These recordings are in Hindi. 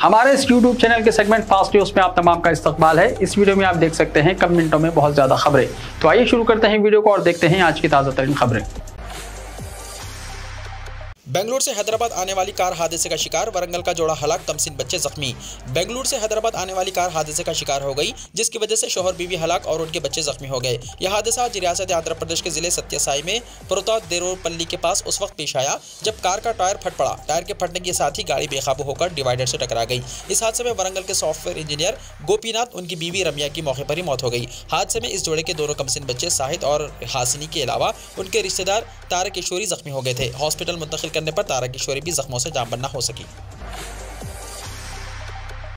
हमारे इस YouTube चैनल के सेगमेंट फास्ट न्यूज में आप तमाम का इस्तकबाल है। इस वीडियो में आप देख सकते हैं कम मिनटों में बहुत ज्यादा खबरें। तो आइए शुरू करते हैं वीडियो को और देखते हैं आज की ताजा तरीन खबरें। बेंगलुरु से हैदराबाद आने वाली कार हादसे का शिकार, वरंगल का जोड़ा हलाक, कमसिन बच्चे जख्मी। बेंगलुरु से हैदराबाद आने वाली कार हादसे का शिकार हो गई, जिसकी वजह से शौहर बीवी हलाक और उनके बच्चे जख्मी हो गए। यह हादसा आज रियासत आंध्र प्रदेश के जिले सत्यासाई में पुरुतादेरोपल्ली के पास उस वक्त पेश आया जब कार का टायर फट पड़ा। टायर के फटने के साथ ही गाड़ी बेकाबू होकर डिवाइडर से टकरा गई। इस हादसे में वरंगल के सॉफ्टवेयर इंजीनियर गोपीनाथ, उनकी बीवी रम्या की मौके पर ही मौत हो गई। हादसे में इस जोड़े के दोनों कमसिन बच्चे साहिद और हासिनी के अलावा उनके रिश्तेदार तारा किशोरी जख्मी हो गए थे। हॉस्पिटल मुंतकिल करने पर तारा किशोरी भी जख्मों से जान बन ना हो सकी।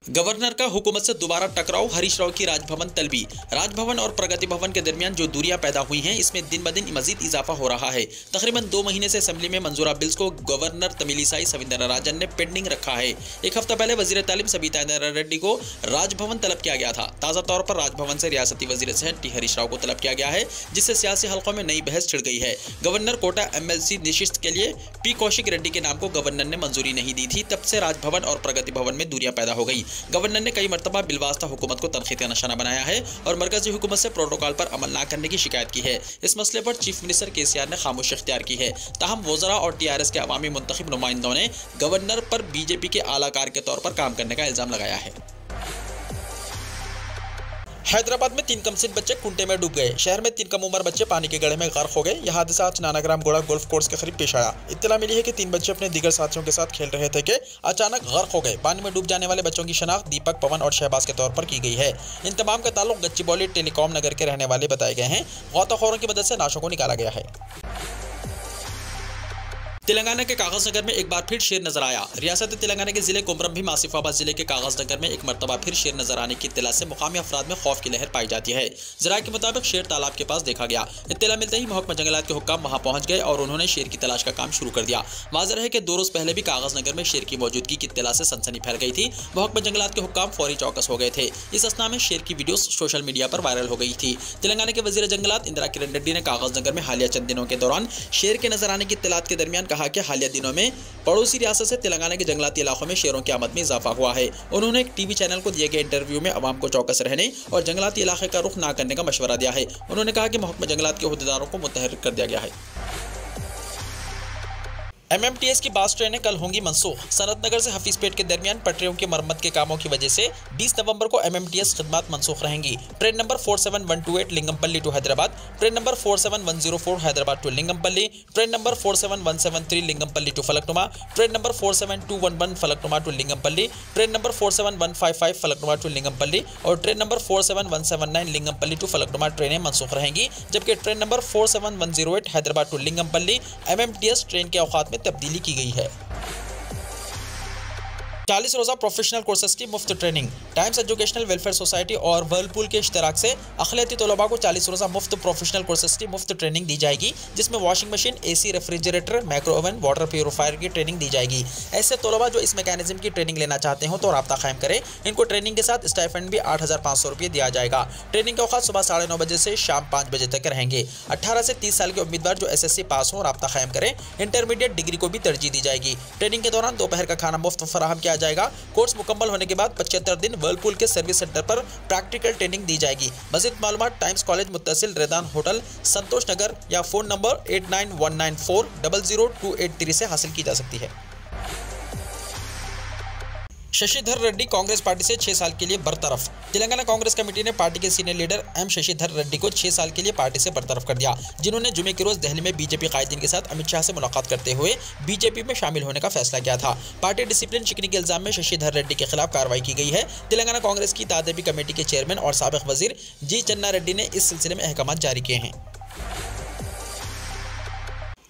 गवर्नर का हुकूमत से दोबारा टकराव, हरीश राव की राजभवन तलबी। राजभवन और प्रगति भवन के दरमियान जो दूरियां पैदा हुई हैं, इसमें दिन ब दिन मजीद इजाफा हो रहा है। तकरीबन 2 महीने से असेंबली में मंजूरा बिल्स को गवर्नर तमिलिसाई सविंदरराजन ने पेंडिंग रखा है। एक हफ्ता पहले वजीर तालीम सबीता इंदिरा रेड्डी को राजभवन तलब किया गया था। ताज़ा तौर पर राजभवन से रियासती वजीर सेहत टी हरीश राव को तलब किया गया है, जिससे सियासी हल्कों में नई बहस छिड़ गई है। गवर्नर कोटा MLC निशिस्त के लिए पी कौशिक रेड्डी के नाम को गवर्नर ने मंजूरी नहीं दी थी। तब से राजभवन और प्रगति भवन में दूरियां पैदा हो गई। गवर्नर ने कई मरतबा बिलवास्ता हुकूमत को तनखीद का निशाना बनाया है और मरकजी हुकूमत से प्रोटोकॉल पर अमल न करने की शिकायत की है। इस मसले पर चीफ मिनिस्टर KCR ने खामोशी इख्तियार की है। ताहम वज़रा और TRS के अवामी मुंतखब नुमाइंदों ने गवर्नर पर BJP के आलाकार के तौर पर काम करने का इल्जाम लगाया है। हैदराबाद में 3 कमसिन बच्चे कुंटे में डूब गए। शहर में 3 कम उम्र बच्चे पानी के गड्ढे में गर्क हो गए। यह हादसा आज नानाग्राम गोड़ा गोल्फ कोर्स के करीब पेश आया। इत्तला मिली है कि 3 बच्चे अपने दीगर साथियों के साथ खेल रहे थे कि अचानक गर्क हो गए। पानी में डूब जाने वाले बच्चों की शनाख्त दीपक, पवन और शहबाज के तौर पर की गई है। इन तमाम का ताल्लुक गच्चीबौली टेलीकॉम नगर के रहने वाले बताए गए हैं। गौताखोरों की मदद से लाशों को निकाला गया है। तेलंगाना के कागज नगर में एक बार फिर शेर नजर आया। रियासत तेलंगाना के जिले कोमरम भी आसिफाबाद जिले के कागज नगर में एक मरतबा फिर शेर नजर आने की इत्तला से मुकामी अफराद में खौफ की लहर पाई जाती है। जराये के मुताबिक शेर तालाब के पास देखा गया। इत्तला मिलते ही महकमा जंगलात के हुक्काम वहां पहुंच गए और उन्होंने शेर की तलाश का काम शुरू कर दिया। वाज़ेह है कि 2 रोज पहले भी कागज नगर में शेर की मौजूदगी की इत्तला से सनसनी फैल गई थी। महकमा जंगलात के हुक्काम फौरी चौकस हो गए थे। इस असना में शेर की वीडियो सोशल मीडिया पर वायरल हो गई थी। तेलंगाना के वजीर जंगलात इंदिरा किरण रेड्डी ने कागज नगर में हालिया चंद दिनों के दौरान शेर के नजर आने की इत्तलात के दरमियान कहा कि हालिया दिनों में पड़ोसी रियासत से तेलंगाना के जंगलाती इलाकों में शेरों की आमद में इजाफा हुआ है। उन्होंने एक टीवी चैनल को दिए गए इंटरव्यू में अवाम को चौकस रहने और जंगलाती इलाके का रुख ना करने का मशवरा दिया है। उन्होंने कहा कि महकमा जंगलात के ओहदेदारों को मुतहर्रिक कर दिया गया है। MMTS की बास ट्रेनें कल होंगी मनसूख। सनत नगर से हफीजपेट के दरमियान पटरियों की मरम्मत के कामों की वजह से 20 नवंबर को MMTS खिदमत मनसूख रहेंगी। Train number 47128 Lingampally to Hyderabad, train number 47104 Hyderabad to Lingampally, train number 47173 Lingampally to Falaknuma, train number 47211 Falaknuma to Lingampally, train number 47155 Falaknuma to Lingampally और train number 47179 Lingampally to Falaknuma ट्रेनें मनसूख रहेंगी। जबकि train number 47108 Hyderabad to Lingampally MMTS train के औकात में तब्दीली की गई है। 40 रोज़ा प्रोफेशनल कोर्सेज की मुफ्त training. Times educational welfare society और वर्लपूल के इश्तराक से अखिलती तलबा को 40 रोज़ा मुफ्त प्रोफेशनल कोर्सेज की मुफ्त ट्रेनिंग दी जाएगी, जिसमें washing machine, AC, refrigerator, micro oven, water purifier की ट्रेनिंग दी जाएगी। ऐसे तलबा जो इस मैकेनिज्म की ट्रेनिंग लेना चाहते हो तो राब्ता कायम करें। इनको ट्रेनिंग के साथ स्टाइपेंड भी 8500 रुपये दिया जाएगा। ट्रेनिंग का औकात सुबह 9:30 बजे से शाम 5 बजे तक रहेंगे। 18 से 30 साल के उम्मीदवार जो SSC पास हो राब्ता कायम करें। इंटरमीडिएट डिग्री को भी तरजीह दी जाएगी। ट्रेनिंग के दौरान दोपहर का खाना मुफ्त फराहम किया जाएगा। कोर्स मुकम्मल होने के बाद 75 दिन वर्लपूल के सर्विस सेंटर पर प्रैक्टिकल ट्रेनिंग दी जाएगी। मज़ीद मालूमात टाइम्स कॉलेज मुत्तसिल रेदान होटल, संतोष नगर या फ़ोन नंबर 8919400283 से हासिल की जा सकती है। शशिधर रेड्डी कांग्रेस पार्टी से 6 साल के लिए बरतरफ। तेलंगाना कांग्रेस कमेटी ने पार्टी के senior leader M Shashidhar Reddy को 6 साल के लिए पार्टी से बरतरफ कर दिया, जिन्होंने जुमे के रोज दिल्ली में BJP कायदीन के साथ अमित शाह से मुलाकात करते हुए BJP में शामिल होने का फैसला किया था। पार्टी डिसिप्लिन शिकनी के इल्जाम में शशिधर रेड्डी के खिलाफ कार्रवाई की गई है। तेलंगाना कांग्रेस की तादबी कमेटी के चेयरमैन और साबिक वजीर G चन्ना रेड्डी ने इस सिलसिले में अहकाम जारी किए हैं।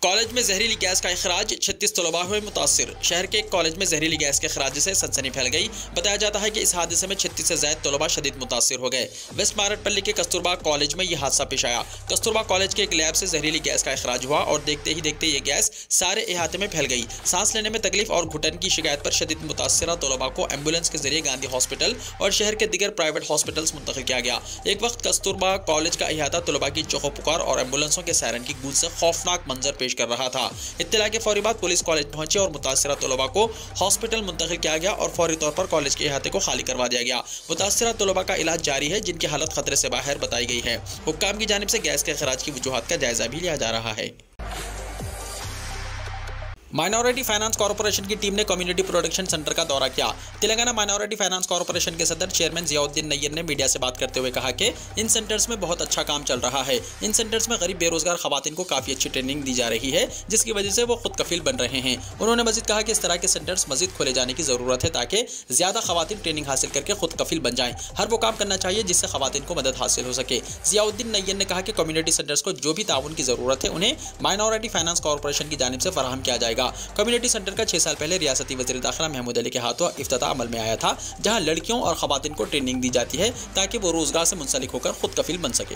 कॉलेज में जहरीली गैस का इखराज, 36 तलबा हुए मुतासिर। शहर के एक कॉलेज में जहरीली गैस के इखराज से सनसनी फैल गई। बताया जाता है कि इस हादसे में 36 से ज्यादा तलबा शदीद मुतासिर हो गए। वेस्ट मारटपल्ली के कस्तूरबा कॉलेज में यह हादसा पेश आया। कस्तूरबा कॉलेज के एक लैब से जहरीली गैस का इखराज हुआ और देखते ही देखते ये गैस सारे इहाते में फैल गई। सांस लेने में तकलीफ और घुटन की शिकायत पर शदीद मुतासिरा तलबा को एम्बुलेंस के जरिए गांधी हॉस्पिटल और शहर के दीगर प्राइवेट हॉस्पिटल्स मुंतकिल किया गया। एक वक्त कस्तूरबा कॉलेज का इहाता तलबा की चौको पुकार और एम्बुलेंसों के सायरन की गूंज से खौफनाक मंजर पेश कर रहा था। इत्तला के फौरी बाद पुलिस कॉलेज पहुंची और मुतासिरा तलबा को हॉस्पिटल मुंतकिल किया गया और फौरी तौर पर कॉलेज के अहाते को खाली करवा दिया गया। मुतासिरा तलबा का इलाज जारी है, जिनकी हालत खतरे से बाहर बताई गई है। हुक्काम की जानिब से गैस के खराज की वजूहात का जायजा भी लिया जा रहा है। माइनॉरिटी फाइनेंस कॉर्पोरेशन की टीम ने कम्युनिटी प्रोडक्शन सेंटर का दौरा किया। तेलंगाना माइनॉरिटी फाइनेंस कॉर्पोरेशन के सदर चेयरमैन जियाउद्दीन नैयर ने मीडिया से बात करते हुए कहा कि इन सेंटर्स में बहुत अच्छा काम चल रहा है। इन सेंटर्स में गरीब बेरोजगार खवातीन को काफ़ी अच्छी ट्रेनिंग दी जा रही है, जिसकी वजह से वो खुद कफील बन रहे हैं। उन्होंने मजीद कहा कि इस तरह के सेंटर्स मजीद खोले जाने की ज़रूरत है ताकि ज़्यादा खवातीन ट्रेनिंग हासिल करके खुद कफील बन जाएँ। हर वो काम करना चाहिए जिससे खवातीन को मदद हासिल हो सके। जियाउद्दीन नैयर ने कहा कि कम्युनिटी सेंटर्स को जो भी ताउन की ज़रूरत है उन्हें माइनॉरिटी फाइनेंस कॉर्पोरेशन की जानिब से फराहम किया जाएगा। कम्युनिटी सेंटर का 6 साल पहले रियासती वज़ीर दाखिला महमूद अली के हाथों इफ्तिताह अमल में आया था, जहां लड़कियों और खवातीन को ट्रेनिंग दी जाती है ताकि वो रोजगार से मुंसलिक होकर खुद कफील बन सके।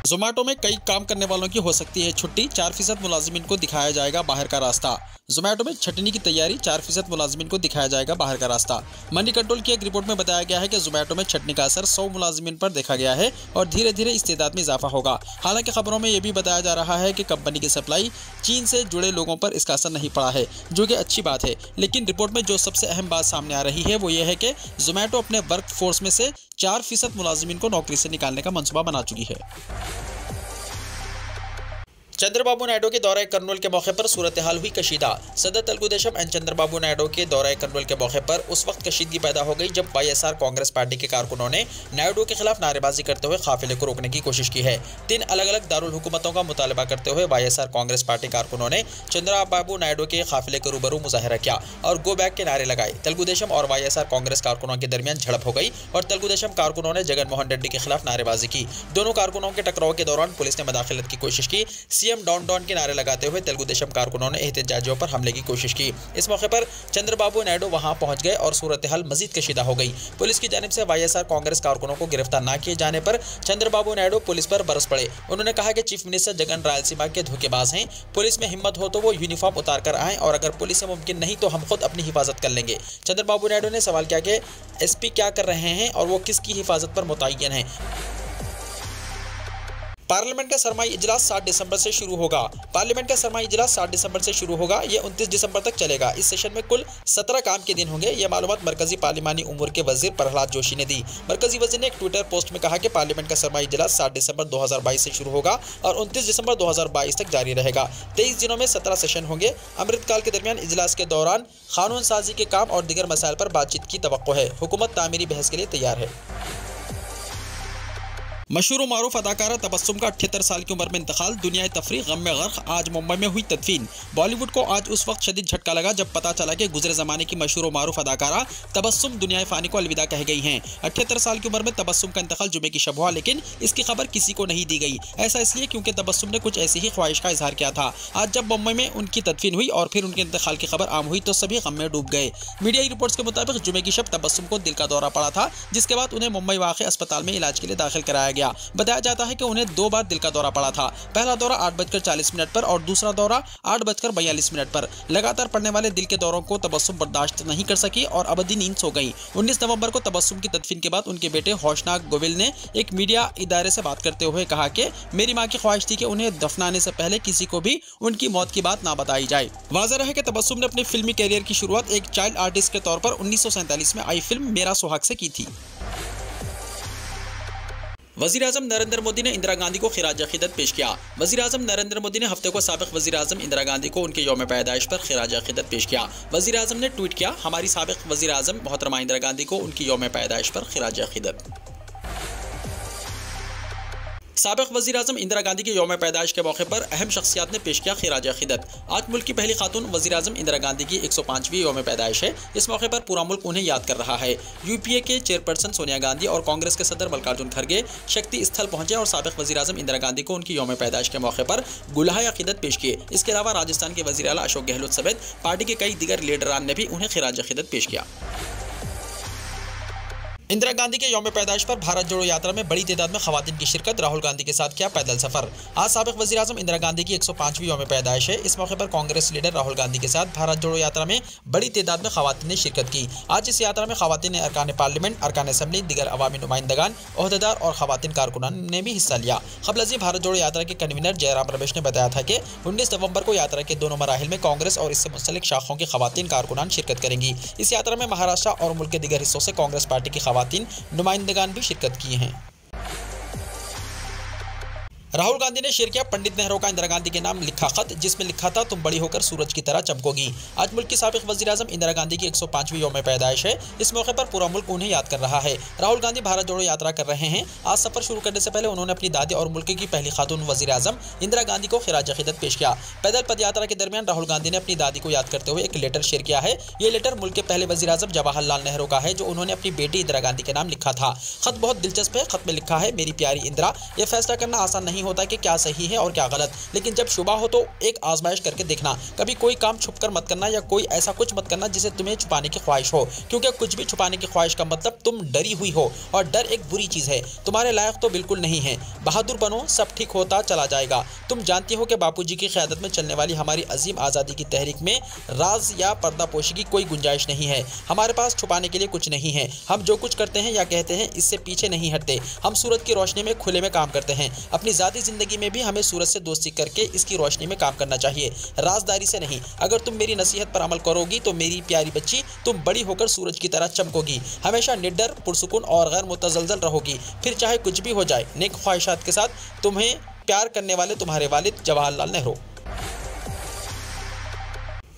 जोमैटो में कई काम करने वालों की हो सकती है छुट्टी, 4% मुलाजिमिन को दिखाया जाएगा बाहर का रास्ता। जोमैटो में छटनी की तैयारी, 4% मुलाजिमिन को दिखाया जाएगा बाहर का रास्ता। मनी कंट्रोल की एक रिपोर्ट में बताया गया है कि जोमैटो में छटनी का असर 100 मुलाजिमिन पर देखा गया है और धीरे धीरे इस तादाद में इजाफा होगा। हालांकि खबरों में यह भी बताया जा रहा है कि कंपनी की सप्लाई चीन से जुड़े लोगों पर इसका असर नहीं पड़ा है, जो कि अच्छी बात है। लेकिन रिपोर्ट में जो सबसे अहम बात सामने आ रही है वो ये है कि जोमैटो अपने वर्क फोर्स में से 4% मुलाजिमिन को नौकरी से निकालने का मंसूबा बना चुकी है। चंद्रबाबू नायडू के दौरे कर्नूल के मौके पर सूरत हाल हुई कशीदा। सदर तेलुगुदेशम एंड चंद्रबाबू नायडू के दौरे कर्नूल के मौके पर उस वक्त कशीदगी पैदा हो गई जब वाईएसआर कांग्रेस पार्टी के कारकुनों ने नायडू के खिलाफ नारेबाजी करते हुए काफिले को रोकने की कोशिश की है। 3 अलग अलग दारुल हुकूमतों का मुतालबा करते हुए वाईएसआर कांग्रेस पार्टी कारकुनों ने चंद्रबाबू नायडू के काफिले के रूबरू मुजाहरा किया और गो बैक के नारे लगाए। तेलुगुदेशम और वाईएसआर कांग्रेस कारकुनों के दरमियान झड़प हो गई और तेलुगुदेशम कारकुनों ने जगनमोहन रेड्डी के खिलाफ नारेबाजी की। दोनों कारकुनों के टकराव के दौरान पुलिस ने मदाखिलत की कोशिश की। सीएम डॉन डॉन के नारे लगाते हुए तेलुगुदेशम कारकुनों ने एहतजाजियों पर हमले की कोशिश की। इस मौके पर चंद्रबाबू नायडू वहां पहुंच गए और सूरत हाल मजीद कशीदा हो गई। पुलिस की जानिब से वाईएसआर कांग्रेस कारकुनों को गिरफ्तार न किए जाने पर चंद्रबाबू नायडू पुलिस पर बरस पड़े। उन्होंने कहा कि चीफ मिनिस्टर जगन रायलसीमा के धोखेबाज हैं। पुलिस में हिम्मत हो तो वो यूनिफॉर्म उतार कर आए और अगर पुलिस से मुमकिन नहीं तो हम खुद अपनी हिफाजत कर लेंगे। चंद्रबाबू नायडू ने सवाल किया कि एसपी क्या कर रहे हैं और वो किसकी हिफाजत पर मुतय्यन है। पार्लियामेंट का सरमाई इजलास 7 दिसंबर से शुरू होगा। पार्लियामेंट का सरमाई इजलास 7 दिसंबर से शुरू होगा। ये 29 दिसंबर तक चलेगा। इस सेशन में कुल 17 काम के दिन होंगे। ये मालूमात मरकजी पार्लिमानी उमूर के वजीर प्रहलाद जोशी ने दी। मरकजी वजीर ने एक ट्विटर पोस्ट में कहा कि पार्लियामेंट का सरमाई इजलास 7 दिसंबर 2022 से शुरू होगा और 29 दिसंबर 2022 तक जारी रहेगा। 23 दिनों में 17 सेशन होंगे। अमृतकाल के दरमियान इजलास के दौरान कानून साजी के काम और दीगर मसाइल पर बातचीत की तवक्को है। हुकूमत तामीरी बहस के लिए तैयार है। मशहूर मारूफ अदाकारा तबस्सुम का 78 साल की उम्र में इंतकाल। दुनिया तफरीह गम में गर्क, आज मुंबई में हुई तदफीन। बॉलीवुड को आज उस वक्त शदीद झटका लगा जब पता चला कि गुजरे ज़माने की मशहूर मारूफ अदाकारा तबस्सुम दुनिया फ़ानी को अलविदा कह गई हैं। 78 साल की उम्र में तबस्सुम का इंतकाल जुमे की शब हुआ, लेकिन इसकी खबर किसी को नहीं दी गई। ऐसा इसलिए क्योंकि तबस्सुम ने कुछ ऐसी ही ख्वाहिश का इजहार किया था। आज जब मुंबई में उनकी तदफीन हुई और फिर उनके इंतकाल की खबर आम हुई तो सभी गम में डूब गए। मीडिया रिपोर्ट्स के मुताबिक जुमे की शब तबस्सुम को दिल का दौरा पड़ा था, जिसके बाद उन्हें मुंबई वाक़ अस्पताल में इलाज के लिए दाखिल कराया गया। बताया जाता है कि उन्हें 2 बार दिल का दौरा पड़ा था। पहला दौरा 8:40 पर और दूसरा दौरा 8:42 पर। लगातार पड़ने वाले दिल के दौरों को तबस्सुम बर्दाश्त नहीं कर सकी और अबदी नींद सो गई। 19 नवंबर को तबस्सुम की तदफीन के बाद उनके बेटे होशनाक गोविल ने एक मीडिया इदारे से बात करते हुए कहा कि मेरी मां की ख्वाहिश थी कि उन्हें दफनाने से पहले किसी को भी उनकी मौत की बात ना बताई जाए। वाज़ेह रहे कि तबस्सुम ने अपने फिल्मी कैरियर की शुरुआत एक चाइल्ड आर्टिस्ट के तौर पर 1947 में आई फिल्म मेरा सुहाग से की थी। वज़ीर-ए-आज़म नरेंद्र मोदी ने इंदिरा गांधी को खिराज-ए-अक़ीदत पेश किया। वज़ीर-ए-आज़म नरेंद्र मोदी ने हफ्ते को साबिक़ वज़ीर-ए-आज़म इंदिरा गांधी को उनके यौम पैदाइश पर खिराज-ए-अक़ीदत पेश किया। वज़ीर-ए-आज़म ने ट्वीट किया, हमारी साबिक़ वज़ीर-ए-आज़म मोहतरमा इंदिरा गांधी को उनकी यौम पैदाइश पर खिराज-ए-अक़ीदत। साबिक़ वज़ीर-ए-आज़म इंदिरा गांधी के यौम पैदाइश के मौके पर अहम शख्सियात ने पेश किया खिराज-ए-अक़ीदत। आज मुल्क की पहली खातून वज़ीर-ए-आज़म इंदिरा गांधी की 105वीं यौम पैदाइश है। इस मौके पर पूरा मुल्क उन्हें याद कर रहा है। यूपीए के चेयरपर्सन सोनिया गांधी और कांग्रेस के सदर मल्लिकार्जुन खड़गे शक्ति स्थल पहुंचे और साबिक़ वज़ीर-ए-आज़म इंदिरा गांधी को उनकी यौम पैदाइश के मौके पर गुलाह-ए-अक़ीदत पेश किए। इसके अलावा राजस्थान के वज़ीर आला अशोक गहलोत समेत पार्टी के कई दीगर लीडरान ने भी उन्हें खिराज-ए-अक़ीदत पेश किया। इंदिरा गांधी के यौम पैदाइश पर भारत जोड़ो यात्रा में बड़ी तादाद में खवातीन की शिरकत। राहुल गांधी के साथ किया पैदल सफर। आज साबिक वज़ीर आज़म इंदिरा गांधी की 105वीं यौम पैदाइश है। इस मौके पर कांग्रेस लीडर राहुल गांधी के साथ भारत जोड़ो यात्रा में बड़ी तादाद में खवातीन ने शिरकत की। आज इस यात्रा में खवातीन ने अरकान पार्लियामेंट, अरकान असम्बली, दीगर अवामी नुमाइंदगान, ओहदेदार और खवातीन कारकुनान ने भी हिस्सा लिया। क़ब्ल भारत जोड़ो यात्रा के कन्वीनर जयराम रमेश ने बताया था कि 19 नवंबर को यात्रा के दोनों मराहिल में कांग्रेस और इससे मुंसलिक शाखों की खवातीन कारकुनान शिरकत करेंगी। इस यात्रा में महाराष्ट्र और मुल्क के दीगर हिस्सों से कांग्रेस पार्टी की खवातीन नुमाइंदगान भी शिरकत किए हैं। राहुल गांधी ने शेयर किया पंडित नेहरू का इंदिरा गांधी के नाम लिखा खत, जिसमें लिखा था तुम बड़ी होकर सूरज की तरह चमकोगी। आज मुल्क की साबिक वज़ीर आज़म इंदिरा गांधी की 105वीं यौम पैदाइश है। इस मौके पर पूरा मुल्क उन्हें याद कर रहा है। राहुल गांधी भारत जोड़ो यात्रा कर रहे हैं। आज सफर शुरू करने से पहले उन्होंने अपनी दादी और मुल्क की पहली खातून वज़ीर आज़म इंदिरा गांधी को खिराज अक़ीदत पेश किया। पैदल पदयात्रा के दरमियान राहुल गांधी ने अपनी दादी को याद करते हुए एक लेटर शेयर किया है। ये लेटर मुल्क के पहले वज़ीर आज़म जवाहरलाल नेहरू का है, जो उन्होंने अपनी बेटी इंदिरा गांधी के नाम लिखा था। खत बहुत दिलचस्प है। खत में लिखा है, मेरी प्यारी इंदिरा, यह फैसला करना आसान नहीं होता कि क्या सही है और क्या गलत, लेकिन जब शुबा हो तो एक आजमाइश करके देखना। कभी कोई काम छुपकर मत करना या कोई ऐसा कुछ मत करना जिसे तुम्हें छुपाने की ख्वाहिश हो, क्योंकि कुछ भी छुपाने की ख्वाहिश का मतलब तुम डरी हुई हो, और डर एक बुरी चीज है। तुम्हारे लायक तो बिल्कुल नहीं है। बहादुर बनो, सब ठीक होता चला जाएगा। तुम जानती हो कि बापूजी की क़यादत में चलने वाली हमारी अजीम आज़ादी की तहरीक में राज या पर्दापोशी की कोई गुंजाइश नहीं है। हमारे पास छुपाने के लिए कुछ नहीं है। हम जो कुछ करते हैं या कहते हैं इससे पीछे नहीं हटते। हम सूरज की रोशनी में खुले में काम करते हैं। अपनी ज़ाती ज़िंदगी में भी हमें सूरज से दोस्ती करके इसकी रोशनी में काम करना चाहिए, राजदारी से नहीं। अगर तुम मेरी नसीहत पर अमल करोगी तो मेरी प्यारी बच्ची, तुम बड़ी होकर सूरज की तरह चमकोगी। हमेशा निडर, पुरसुकून और गैर मुतज़लज़ल रहोगी। फिर चाहे कुछ भी हो जाए। नेक ख्वाहिशात के साथ तुम्हें प्यार करने वाले तुम्हारे वालिद जवाहरलाल नेहरू।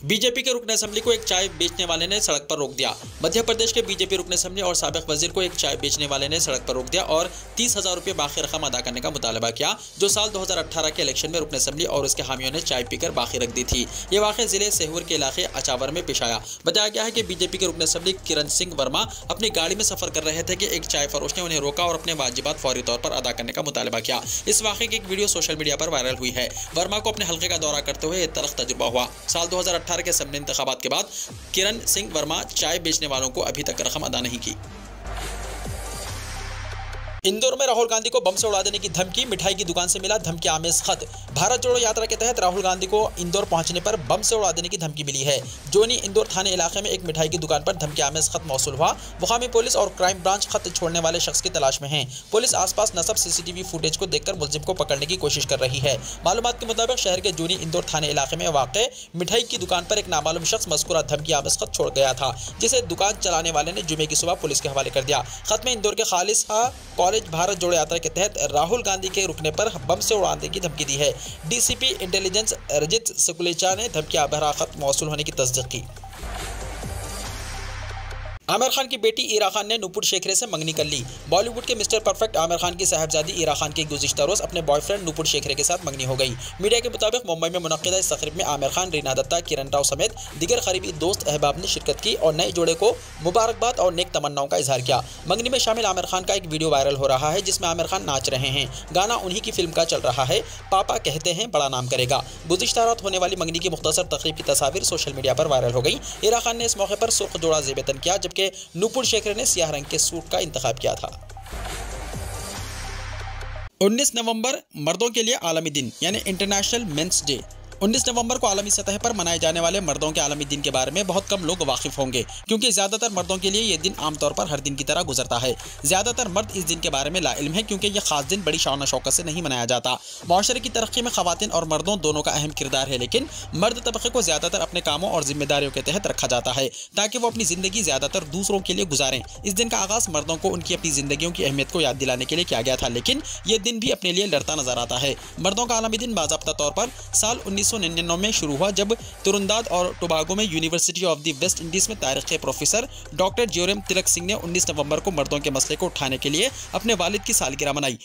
बीजेपी के रुकन असम्बली को एक चाय बेचने वाले ने सड़क पर रोक दिया। मध्य प्रदेश के बीजेपी रुकन असम्बली और साबिक वजीर को एक चाय बेचने वाले ने सड़क पर रोक दिया और 30,000 रुपये बाकी रकम अदा करने का मुतालबा किया, जो साल 2018 के इलेक्शन में रुकन असम्बली और उसके हामियों ने चाय पीकर बाकी रख दी थी। ये वाक़या जिले सेहूर के इलाके अचावर में पेश आया। बताया गया है कि बीजेपी के रुकन असम्बली किरण सिंह वर्मा अपनी गाड़ी में सफर कर रहे थे कि एक चाय फरोश ने उन्हें रोका और अपने वाजिबात फौरी तौर पर अदा करने का मुतालबा किया। इस वाक़े की एक वीडियो सोशल मीडिया पर वायरल हुई है। वर्मा को अपने हल्के का दौरा करते हुए तलख तजुर्बा हुआ। साल 2018 के असम्बली इंतखाबात के बाद किरण सिंह वर्मा चाय बेचने वालों को अभी तक रकम अदा नहीं की। इंदौर में राहुल गांधी को बम से उड़ा देने की धमकी, मिठाई की दुकान से मिला धमकी आमेज खत। भारत जोड़ो यात्रा के तहत राहुल गांधी को इंदौर पहुंचने पर बम से उड़ा देने की धमकी मिली है। जोनी इंदौर थाने इलाके में एक मिठाई की दुकान पर धमकी आमेज खत मौसूल हुआ। मुकामी पुलिस और क्राइम ब्रांच खत छोड़ने वाले शख्स की तलाश में है। पुलिस आसपास नस्ब सीसीटीवी फुटेज को देखकर मुलजिम को पकड़ने की कोशिश कर रही है। मालूमात के मुताबिक शहर के जोनी इंदौर थाने इलाके में वाक़ मिठाई की दुकान पर एक नामालूम शख्स मज़कूरा धमकी आमेज खत छोड़ गया था, जिसे दुकान चलाने वाले ने जुमे की सुबह पुलिस के हवाले कर दिया। खत में इंदौर के खालिसा कॉलेज भारत जोड़ो यात्रा के तहत राहुल गांधी के रुकने पर बम से उड़ाने की धमकी दी है। डीसीपी इंटेलिजेंस रजित सुकुलेचा ने धमकी भरा खत मौसूल होने की तस्दीक की। आमिर खान की बेटी ईरा खान ने नूपुर शेखरे से मंगनी कर ली। बॉलीवुड के मिस्टर परफेक्ट आमिर खान की साहबजादी ईरा खान की गुज़िश्ता रोज़ अपने बॉयफ्रेंड नूपुर शेखरे के साथ मंगनी हो गई। मीडिया के मुताबिक मुंबई में मुनक़्क़िदा इस तक़रीब में आमिर खान, रीना दत्ता, किरण राव समेत दीगर करीबी दोस्त अहबाब ने शिरकत की और नए जोड़े को मुबारकबाद और नेक तमन्नाओं का इजहार किया। मंगनी में शामिल आमिर खान का एक वीडियो वायरल हो रहा है, जिसमें आमिर खान नाच रहे हैं। गाना उन्हीं की फिल्म का चल रहा है, पापा कहते हैं बड़ा नाम करेगा। गुज़िश्ता रात होने वाली मंगनी की मुख्तसर तक़रीब की तस्वीर सोशल मीडिया पर वायरल हो गई। ईरा खान ने इस मौके पर सुर्ख जोड़ा ज़ेब-ए-तन किया, जबकि नूपुर शेखरे ने सियाह रंग के सूट का इंतखाब किया था। 19 नवंबर मर्दों के लिए आलमी दिन यानी इंटरनेशनल मेंस डे। 19 नवंबर को आलमी सतह पर मनाए जाने वाले मर्दों के आलमी दिन के बारे में बहुत कम लोग वाकिफ होंगे, क्योंकि ज़्यादातर मर्दों के लिए ये दिन आमतौर पर हर दिन की तरह गुजरता है। ज़्यादातर मर्द इस दिन के बारे में लाइल्म है, क्योंकि यह खास दिन बड़ी शान शौकत से नहीं मनाया जाता। माशरे की तरक्की में ख़वातीन और मर्दों दोनों का अहम किरदार है, लेकिन मर्द तबके को ज़्यादातर अपने कामों और जिम्मेदारियों के तहत रखा जाता है ताकि वो अपनी ज़िंदगी ज़्यादातर दूसरों के लिए गुजारें। इस दिन का आगाज़ मर्दों को उनकी अपनी ज़िंदगियों की अहमियत को याद दिलाने के लिए किया गया था, लेकिन यह दिन भी अपने लिए लड़ता नजर आता है। मर्दों का आलमी दिन बाज़ाब्ता तौर पर साल 1999 में शुरू हुआ, जब त्रिनिदाद और टोबागो में university of the West Indies में तारीख़ के प्रोफेसर डॉक्टर ज्योरम तिलक सिंह ने 19 नवंबर को मर्दों के मसले को उठाने के लिए अपने वालिद की सालगिरह मनाई।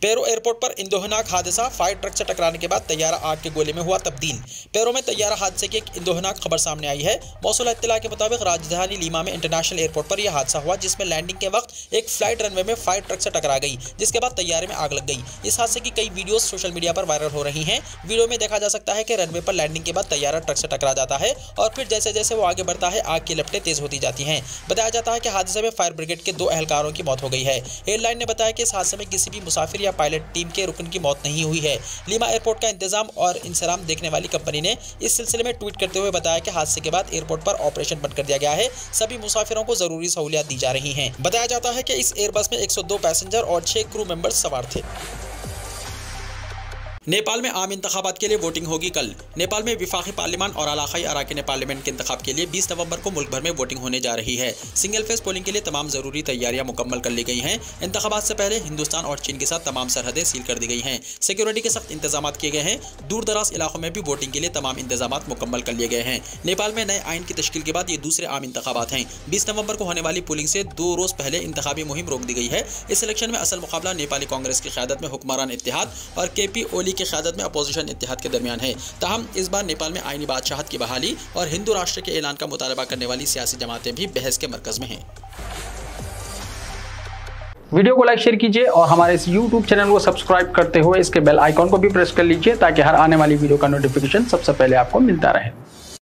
पेरो एयरपोर्ट पर इंदोहनाक हादसा, फायर ट्रक से टकराने के बाद तैयारा आग के गोले में हुआ तब्दील। पेरो में तैयारा हादसे की एक इंदोहनाक खबर सामने आई है। मौसूल इत्तला के मुताबिक राजधानी लीमा में इंटरनेशनल एयरपोर्ट पर यह हादसा हुआ, जिसमें लैंडिंग के वक्त एक फ्लाइट रनवे में फायर ट्रक से टकरा गई, जिसके बाद तैयारे में आग लग गई। इस हादसे की कई वीडियोस सोशल मीडिया पर वायरल हो रही हैं। वीडियो में देखा जा सकता है कि रनवे पर लैंडिंग के बाद तैयारा ट्रक से टकरा जाता है और फिर जैसे जैसे वो आगे बढ़ता है आग की लपटें तेज होती जाती हैं। बताया जाता है कि हादसे में फायर ब्रिगेड के 2 एहलकारों की मौत हो गई है। एयरलाइन ने बताया कि इस हादसे में किसी भी मुसाफिर या पायलट टीम के रुकन की मौत नहीं हुई है। लीमा एयरपोर्ट का इंतजाम और इंसराम देखने वाली कंपनी ने इस सिलसिले में ट्वीट करते हुए बताया कि हादसे के बाद एयरपोर्ट पर ऑपरेशन बंद कर दिया गया है। सभी मुसाफिरों को जरूरी सहूलियत दी जा रही हैं। बताया जाता है कि इस एयरबस में 102 पैसेंजर और 6 क्रू मेंबर्स सवार थे। नेपाल में आम इंतखाबात के लिए वोटिंग होगी कल। नेपाल में विफाकी पार्लियामान और इलाकाई अराकीन पार्लियामेंट के इंतखाब के लिए 20 नवंबर को मुल्क भर में वोटिंग होने जा रही है। सिंगल फेज पोलिंग के लिए तमाम जरूरी तैयारियां मुकम्मल कर ली गई हैं। इंतखाबात से पहले हिंदुस्तान और चीन के साथ तमाम सरहदें सील कर दी गई हैं। सिक्योरिटी के सख्त इंतजाम किए गए हैं। दूर दराज इलाकों में भी वोटिंग के लिए तमाम इंतजाम मुकम्मल कर लिए गए हैं। नेपाल में नए आइन की तश्कील के बाद ये दूसरे आम इंतखाबात हैं। 20 नवंबर को होने वाली पोलिंग से 2 रोज पहले इंतखाबी मुहिम रोक दी गई है। इस इलेक्शन में असल मुकाबला नेपाली कांग्रेस की क़यादत में हुक्मरान इत्तेहाद और KP ओली की क़यादत में अपोजिशन इत्तेहाद के दरमियान है। ताहम इस बार नेपाल में आईनी बादशाहत की बहाली और हिंदू राष्ट्र के ऐलान का मुतालबा करने वाली सियासी जमातें भी बहस के मरकज में हैं। वीडियो को लाइक शेयर कीजिए और हमारे इस YouTube चैनल को सब्सक्राइब करते हुए इसके बेल आइकॉन को भी प्रेस कर लीजिए ताकि हर आने वाली वीडियो का नोटिफिकेशन सबसे पहले आपको मिलता रहे।